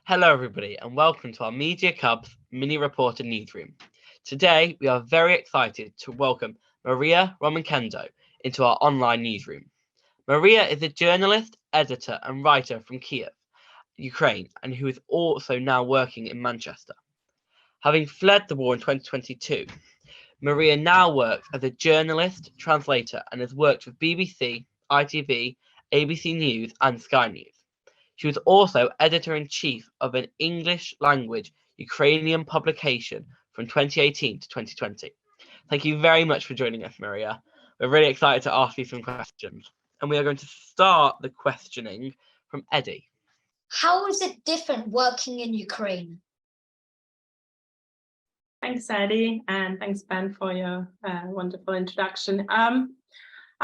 Hello, everybody, and welcome to our Media Cubs mini reporter newsroom. Today, we are very excited to welcome Maria Romanenko into our online newsroom. Maria is a journalist, editor, and writer from Kyiv, Ukraine, and who is also now working in Manchester. Having fled the war in 2022, Maria now works as a journalist, translator, and has worked with BBC, ITV, ABC News, and Sky News. She was also editor-in-chief of an English-language Ukrainian publication from 2018 to 2020. Thank you very much for joining us, Maria. We're really excited to ask you some questions. And we are going to start the questioning from Eddie. How is it different working in Ukraine? Thanks, Eddie, and thanks, Ben, for your wonderful introduction.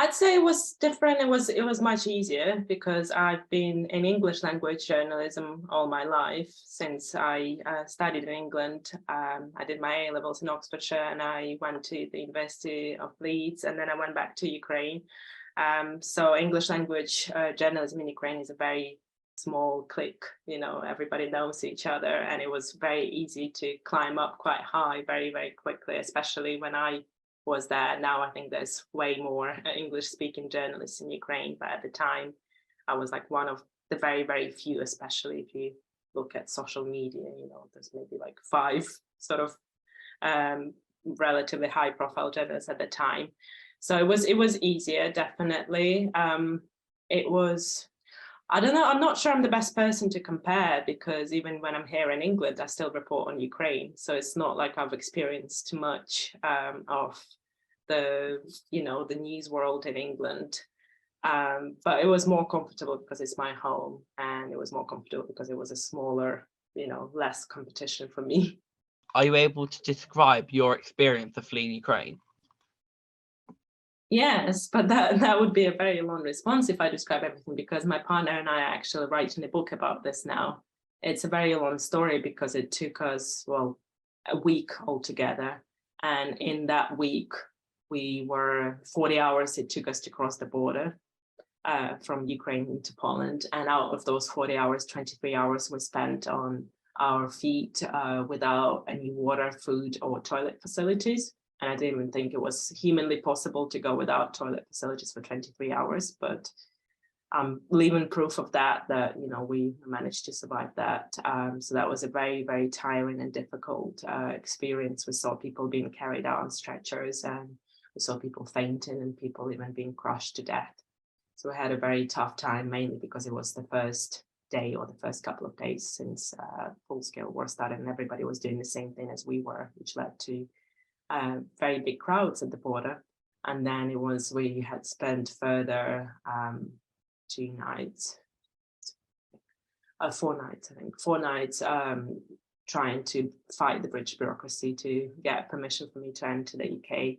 I'd say it was different. It was much easier because I've been in English language journalism all my life since I studied in England. I did my A-levels in Oxfordshire and I went to the University of Leeds, and then I went back to Ukraine. So English language journalism in Ukraine is a very small clique, everybody knows each other, and it was very easy to climb up quite high very, very quickly, especially when I was there. Now I think there's way more English-speaking journalists in Ukraine, but at the time I was like one of the very, very few, especially if you look at social media, there's maybe like 5 sort of relatively high-profile journalists at the time. So it was easier, definitely. It was, I don't know, I'm not sure I'm the best person to compare, because even when I'm here in England, I still report on Ukraine. So it's not like I've experienced too much of the news world in England. But it was more comfortable because it's my home, and it was more comfortable because it was a smaller, less competition for me. Are you able to describe your experience of fleeing Ukraine? Yes, but that would be a very long response if I describe everything, because my partner and I are actually writing a book about this now. It's a very long story because it took us, a week altogether. And in that week, we were 40 hours it took us to cross the border from Ukraine into Poland. And out of those 40 hours, 23 hours were spent on our feet without any water, food, or toilet facilities. And I didn't even think it was humanly possible to go without toilet facilities for 23 hours, but I'm living proof of that, we managed to survive that. So that was a very, very tiring and difficult experience. We saw people being carried out on stretchers, and we saw people fainting and people even being crushed to death. So we had a very tough time, mainly because it was the first day or the first couple of days since full-scale war started, and everybody was doing the same thing as we were, which led to very big crowds at the border. And then we had spent further 4 nights, I think, 4 nights trying to fight the British bureaucracy to get permission for me to enter the UK.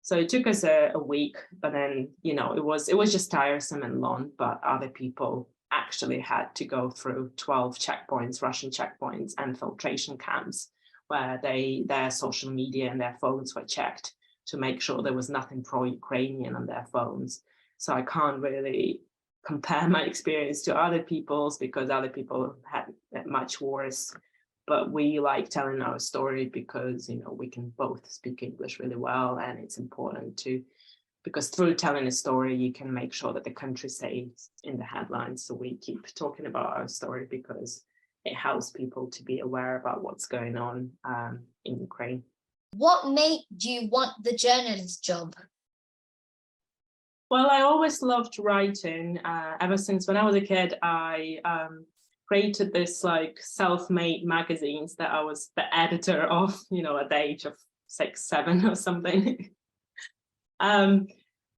So it took us a week, but then, it was just tiresome and long, but other people actually had to go through 12 checkpoints, Russian checkpoints, and filtration camps, where their social media and their phones were checked to make sure there was nothing pro-Ukrainian on their phones. So I can't really compare my experience to other people's, because other people had it much worse. But we like telling our story because, we can both speak English really well, and it's important because through telling a story, you can make sure that the country stays in the headlines. So we keep talking about our story because it helps people to be aware about what's going on in Ukraine. What made you want the journalist job? Well, I always loved writing. Ever since when I was a kid, I created this self-made magazines that I was the editor of, at the age of 6, 7 or something.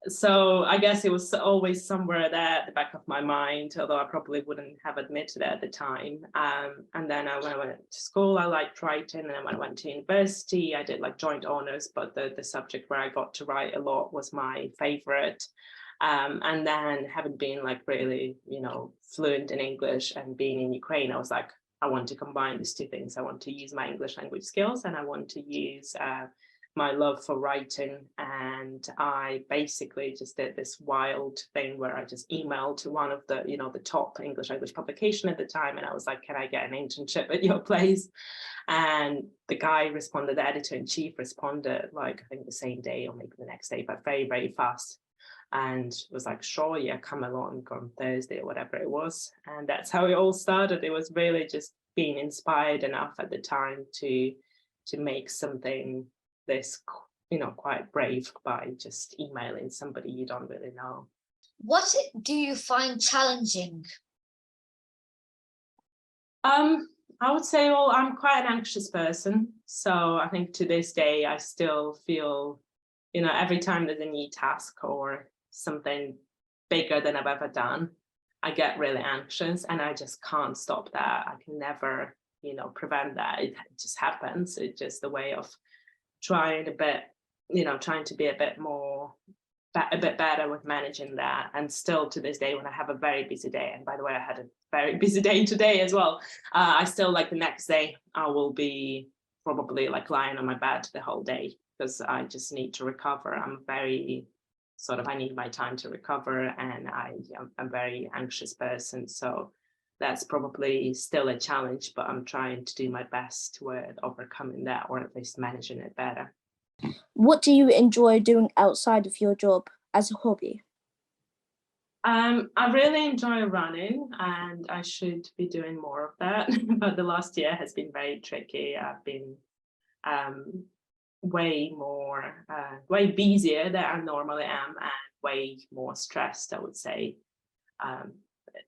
So I guess it was always somewhere there at the back of my mind, although I probably wouldn't have admitted it at the time. And then when I went to school, I liked writing. And then when I went to university, I did joint honors, but the subject where I got to write a lot was my favorite. And then having been really, fluent in English and being in Ukraine, I was like, I want to combine these two things. I want to use my English language skills, and I want to use my love for writing, and I basically just did this wild thing where I just emailed to one of the, the top English language publication at the time, and I was like, can I get an internship at your place? And the guy responded, the editor-in-chief responded, like, I think the same day or maybe the next day, but very, very fast. And was like, sure, yeah, come along on Thursday or whatever it was. And that's how it all started. It was really just being inspired enough at the time to make something this, quite brave by just emailing somebody you don't really know. What do you find challenging? I would say, well, I'm quite an anxious person. So I think to this day, I still feel, every time there's a new task or something bigger than I've ever done, I get really anxious and I just can't stop that. I can never, prevent that. It just happens. It's just a way of trying to be a bit better with managing that. And still to this day, when I have a very busy day, and by the way, I had a very busy day today as well, I still, like, the next day I will be probably like lying on my bed the whole day because I just need to recover. I'm very I need my time to recover, and I'm a very anxious person, so that's probably still a challenge, but I'm trying to do my best with overcoming that, or at least managing it better. What do you enjoy doing outside of your job as a hobby? I really enjoy running, and I should be doing more of that. But the last year has been very tricky. I've been way busier than I normally am, and way more stressed, I would say.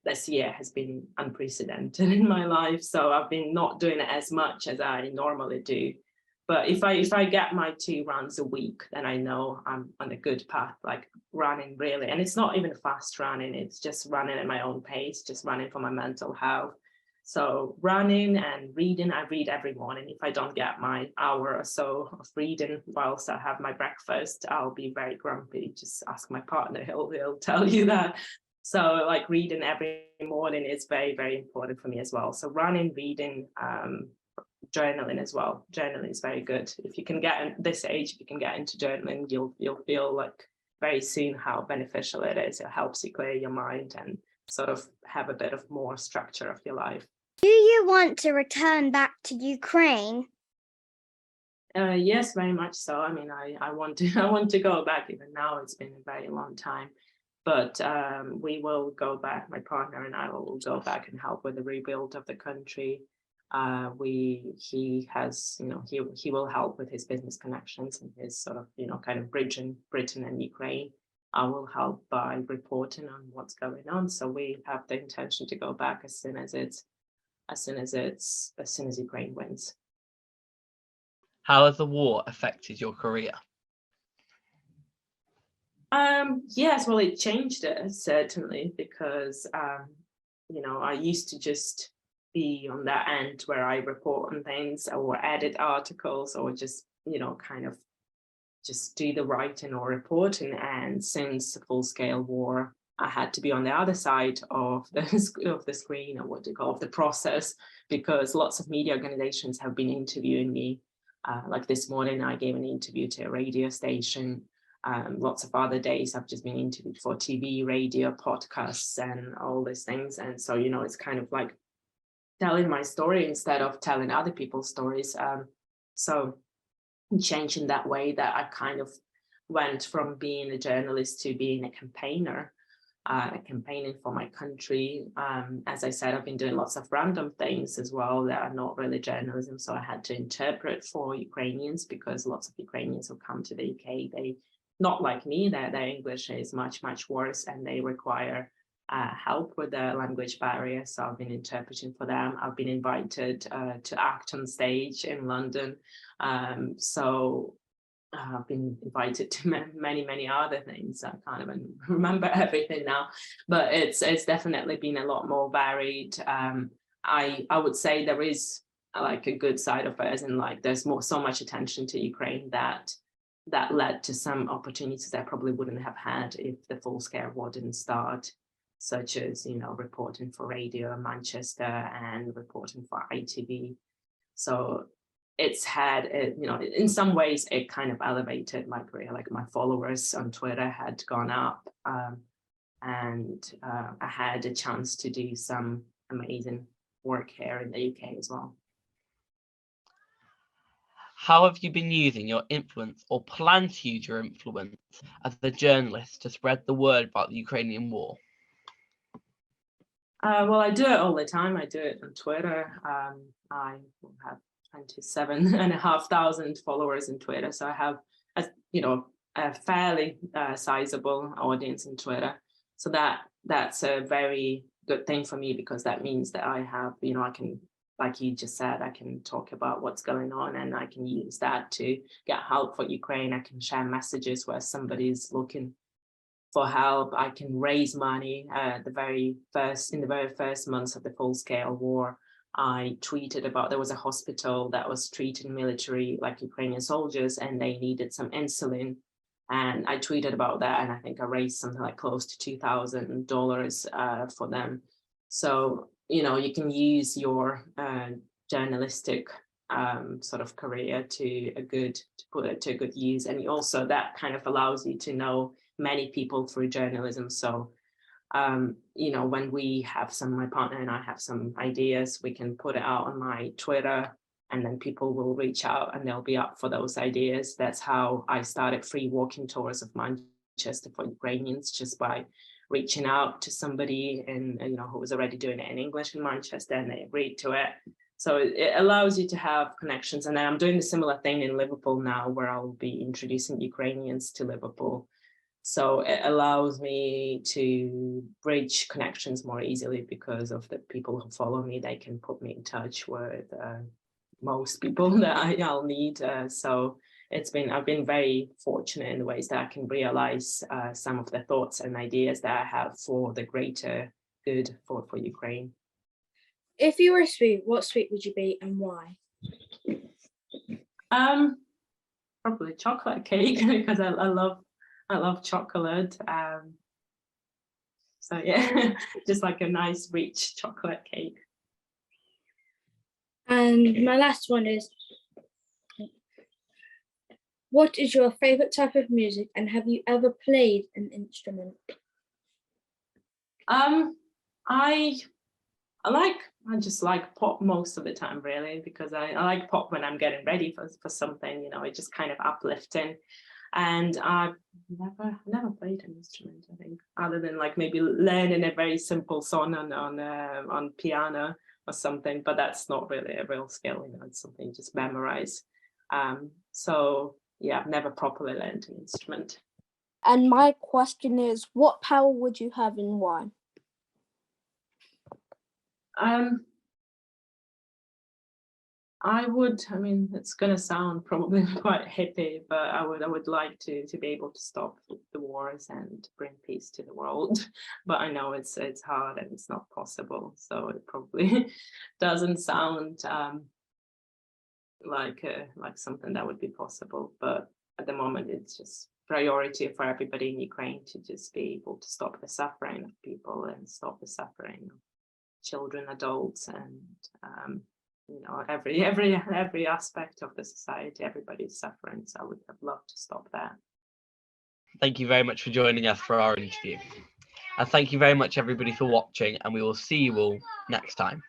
This year has been unprecedented in my life, so I've been not doing it as much as I normally do. But if I get my 2 runs a week, then I know I'm on a good path, like running really. And it's not even fast running, it's just running at my own pace, just running for my mental health. So running and reading, I read every morning. If I don't get my hour or so of reading whilst I have my breakfast, I'll be very grumpy. Just ask my partner, he'll tell you that. So like reading every morning is very, very important for me as well. So running, reading, journaling as well. Journaling is very good. If you can get at this age, if you can get into journaling, you'll feel like very soon how beneficial it is. It helps you clear your mind and sort of have a bit of more structure of your life. Do you want to return back to Ukraine? Yes, very much so. I mean, I want to go back. Even now, it's been a very long time, but we will go back. My partner and I will go back and help with the rebuild of the country. He has, he will help with his business connections and his sort of, kind of bridging Britain and Ukraine. I will help by reporting on what's going on. So we have the intention to go back as soon as Ukraine wins. How has the war affected your career? Yes, well, it changed it certainly, because I used to just be on that end where I report on things or edit articles or just kind of just do the writing or reporting. And since the full-scale war, I had to be on the other side of the screen, or what do you call it, the process, because lots of media organizations have been interviewing me. Like this morning, I gave an interview to a radio station. Lots of other days, I've just been interviewed for TV, radio, podcasts, and all these things. And so, it's kind of like telling my story instead of telling other people's stories. So changing that way that I kind of went from being a journalist to being a campaigner, campaigning for my country. As I said, I've been doing lots of random things as well that are not really journalism. So I had to interpret for Ukrainians, because lots of Ukrainians who come to the UK, they not like me, their English is much, much worse, and they require help with the language barrier. So I've been interpreting for them. I've been invited to act on stage in London. So I've been invited to many, many other things. I can't even remember everything now, but it's definitely been a lot more varied. I would say there is like a good side of it, as in like there's so much attention to Ukraine that led to some opportunities I probably wouldn't have had if the full-scale war didn't start, such as, reporting for radio in Manchester and reporting for ITV. So it's had, in some ways it kind of elevated my career. Like my followers on Twitter had gone up, and I had a chance to do some amazing work here in the UK as well. How have you been using your influence or plan to use your influence as a journalist to spread the word about the Ukrainian war? Well, I do it all the time. I do it on Twitter. I have 27,500 followers on Twitter. So I have, a fairly sizable audience on Twitter. So that's a very good thing for me, because that means that I have, I can, like you just said, I can talk about what's going on, and I can use that to get help for Ukraine. I can share messages where somebody's looking for help. I can raise money. In the very first months of the full-scale war, I tweeted about, there was a hospital that was treating military, like Ukrainian soldiers, and they needed some insulin. And I tweeted about that, and I think I raised something like close to $2,000 for them. So, you can use your journalistic sort of career to put it to a good use. And also that kind of allows you to know many people through journalism. So, when we have my partner and I have some ideas, we can put it out on my Twitter, and then people will reach out and they'll be up for those ideas. That's how I started free walking tours of Manchester for Ukrainians, just by reaching out to somebody and who was already doing it in English in Manchester, and they agreed to it. So it allows you to have connections. And then I'm doing a similar thing in Liverpool now, where I'll be introducing Ukrainians to Liverpool. So it allows me to bridge connections more easily, because of the people who follow me. They can put me in touch with most people that I'll need. So I've been very fortunate in the ways that I can realize some of the thoughts and ideas that I have for the greater good for Ukraine. If you were a sweet, what sweet would you be and why? Probably chocolate cake, because I love chocolate. So yeah, just like a nice rich chocolate cake. And my last one is, what is your favorite type of music, and have you ever played an instrument? I just like pop most of the time, really, because I like pop when I'm getting ready for something. It's just kind of uplifting. And I've never played an instrument, I think, other than like maybe learning a very simple song on piano or something. But that's not really a real skill, it's something you just memorize. So yeah, I've never properly learned an instrument. And my question is, what power would you have and why? It's going to sound probably quite hippie, but I would like to be able to stop the wars and bring peace to the world. But I know it's hard and it's not possible. So it probably doesn't sound like something that would be possible. But at the moment, it's just priority for everybody in Ukraine to just be able to stop the suffering of people and stop the suffering of children, adults, and every aspect of the society. Everybody's suffering, so I would have loved to stop that. Thank you very much for joining us for our interview. And thank you very much, everybody, for watching, and we will see you all next time.